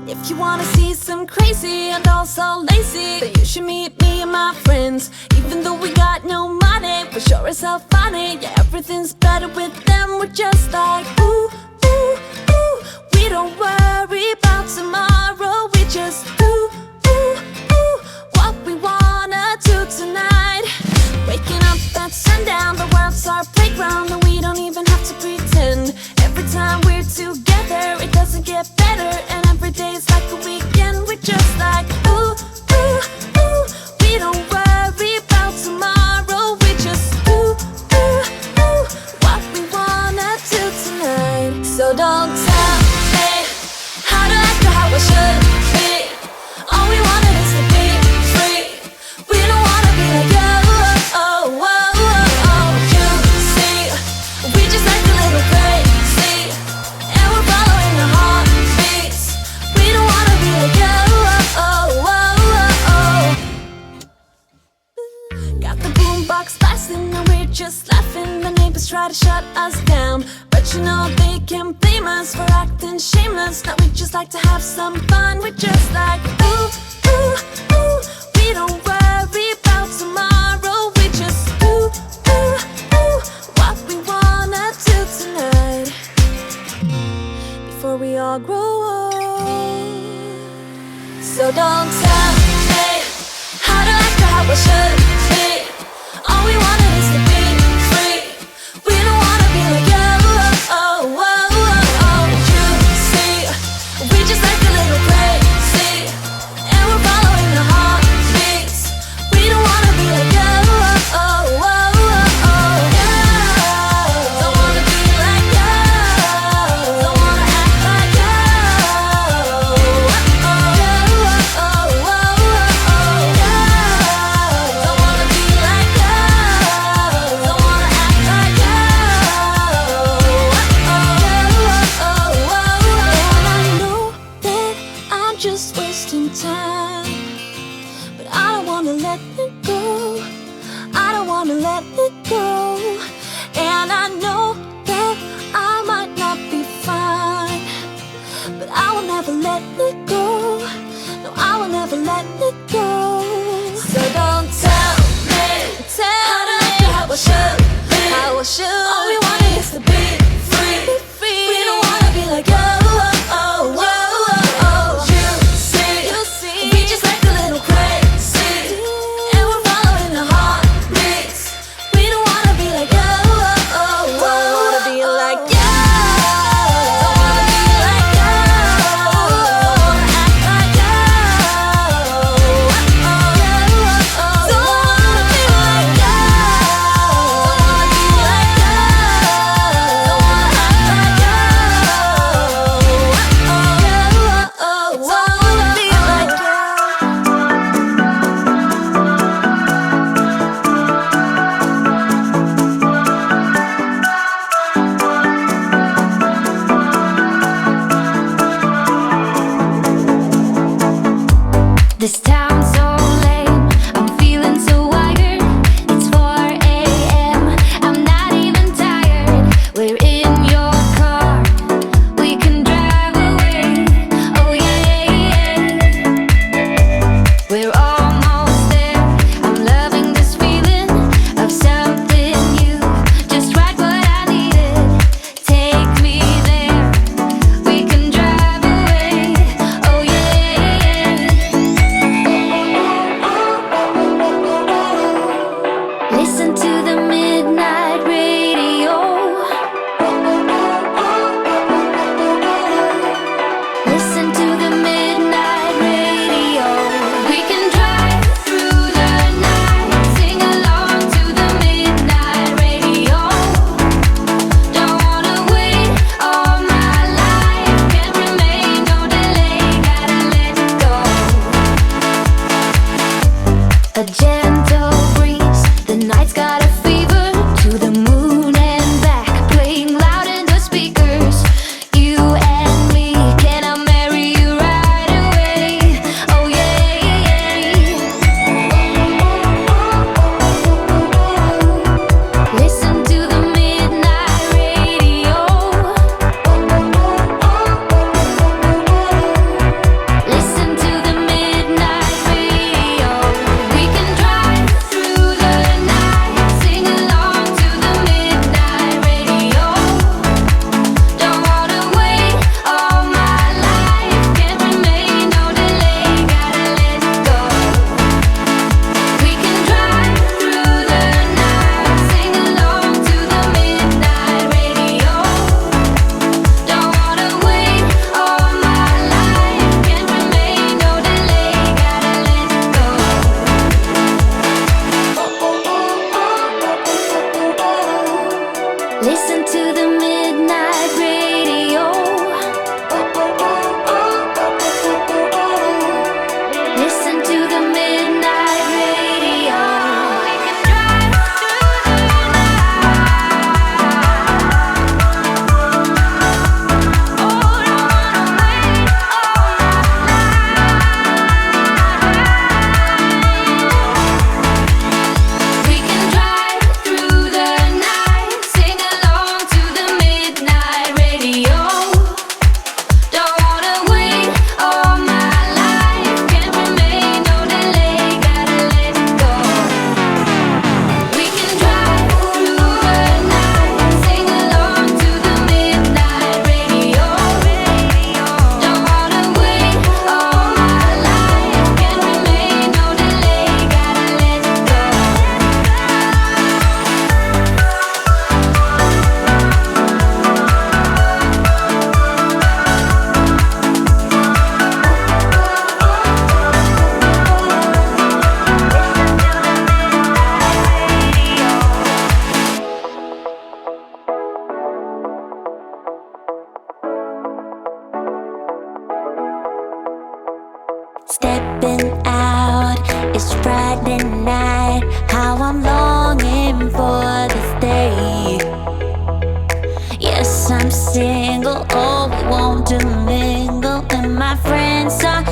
If you wanna see some crazy and also lazy, then you should meet me and my friends. Even though we got no money, we're sure as hell funny. Yeah, everything's better with them. We're just like ooh, ooh, ooh. We don't worry about tomorrow. We just ooh, ooh, ooh. What we wanna do tonight. Waking up at sundown, the world's our playground, and we don't even have to pretend. Every time we're together, it doesn't get better, and every day's like a weekend. We're just like ooh, ooh, ooh. We don't worry about tomorrow. We just ooh, ooh, ooh. What we wanna do tonight. So don't tell me how to act or how I should be. All we wanted is to be free. We don't wanna be like you. Just laughing, the neighbors try to shut us down, but you know they can't blame us for acting shameless. Now we just like to have some fun. We're just like ooh, ooh, ooh. We don't worry about tomorrow. We just ooh, ooh, ooh. What we wanna do tonight before we all grow old. So don't tell me how to act or how I should be. All we wanted is to be free. We don't wanna be like you. Oh, oh, oh, oh. You see, we just act a little crazy, and we're following the heartbeats. We don't wanna be like you. Oh, oh, oh, oh. Yeah. Don't wanna be like you. Don't wanna act like you. Oh, oh, oh, oh, oh, yeah. Don't wanna be like you. Don't wanna act like you. And I know that I'm just wasting time, but I don't wanna let it go. I don't wanna let it go. And I know that I might not be fine, but I will never let it go. No, I will never let it go. So don't tell me how to act or how I should be. How I should. All we wanted is to be free. We don't wanna be like you. Oh, oh, oh, oh. You see, we just act a little crazy, and we're following the heartbeats. We don't wanna be like you. Oh, oh, don't wanna be like you. Don't wanna be like you. Don't wanna act like you. Oh, oh, oh. Don't wanna be like you. Don't wanna be like you. Don't wanna act like you. Oh, oh, oh. Don't wanna be like you. This town's so lame, I'm feeling so wired. It's 4 a.m., I'm not even tired. We're in your car, we can drive away. Oh yeah, yeah. We're almost there, I'm loving this feeling of something new. Just right what I needed, take me there. We can drive away. Oh yeah, yeah. Stepping out, it's Friday night. How I'm longing for this day. Yes, I'm single, oh, we won't do mingle. And my friends are